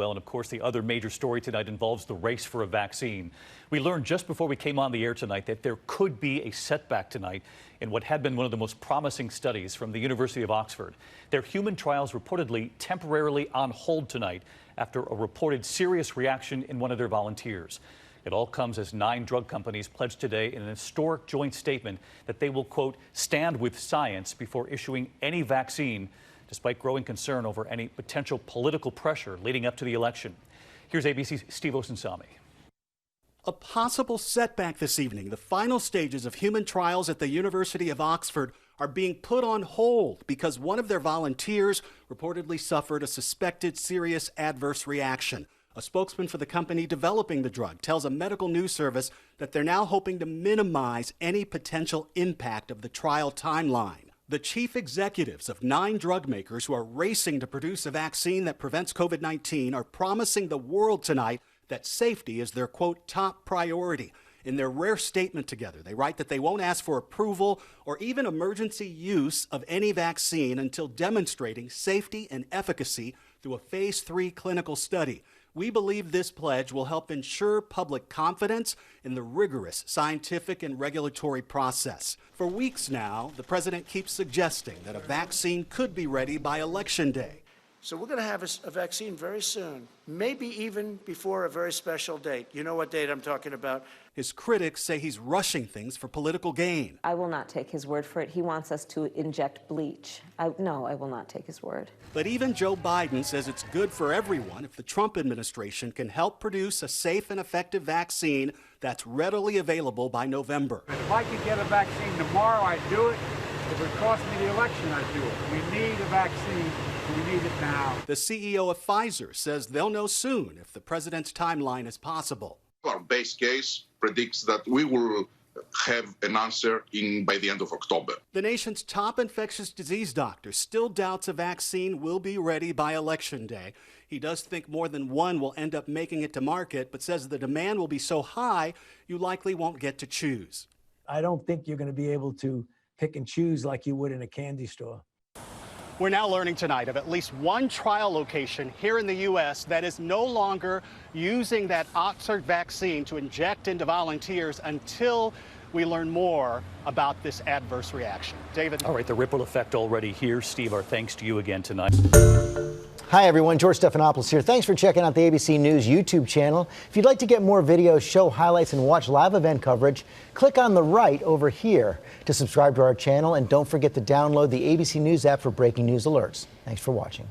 Well, and of course, the other major story tonight involves the race for a vaccine. We learned just before we came on the air tonight that there could be a setback tonight in what had been one of the most promising studies from the University of Oxford. Their human trials reportedly temporarily on hold tonight after a reported serious reaction in one of their volunteers. It all comes as 9 drug companies pledged today in an historic joint statement that they will, quote, stand with science before issuing any vaccine, despite growing concern over any potential political pressure leading up to the election. Here's ABC's Steve Osunsami. A possible setback this evening. The final stages of human trials at the University of Oxford are being put on hold because one of their volunteers reportedly suffered a suspected serious adverse reaction. A spokesman for the company developing the drug tells a medical news service that they're now hoping to minimize any potential impact of the trial timeline. The chief executives of 9 drug makers who are racing to produce a vaccine that prevents COVID-19 are promising the world tonight that safety is their, quote, top priority. In their rare statement together, they write that they won't ask for approval or even emergency use of any vaccine until demonstrating safety and efficacy through a phase 3 clinical study. We believe this pledge will help ensure public confidence in the rigorous scientific and regulatory process. For weeks now, the president keeps suggesting that a vaccine could be ready by Election Day. So we're going to have a vaccine very soon, maybe even before a very special date. You know what date I'm talking about. His critics say he's rushing things for political gain. I will not take his word for it. He wants us to inject bleach. No, I will not take his word. But even Joe Biden says it's good for everyone if the Trump administration can help produce a safe and effective vaccine that's readily available by November. If I could get a vaccine tomorrow, I'd do it. If it cost me the election, I'd do it. We need a vaccine. We need it now. The CEO of Pfizer says they'll know soon if the president's timeline is possible. Our base case predicts that we will have an answer by the end of October. The nation's top infectious disease doctor still doubts a vaccine will be ready by Election Day. He does think more than one will end up making it to market, but says the demand will be so high you likely won't get to choose. I don't think you're going to be able to pick and choose like you would in a candy store. We're now learning tonight of at least one trial location here in the U.S. that is no longer using that Oxford vaccine to inject into volunteers until we learn more about this adverse reaction. David. All right, the ripple effect already here. Steve, our thanks to you again tonight. Hi, everyone. George Stephanopoulos here. Thanks for checking out the ABC News YouTube channel. If you'd like to get more videos, show highlights, and watch live event coverage, click on the right over here to subscribe to our channel. And don't forget to download the ABC News app for breaking news alerts. Thanks for watching.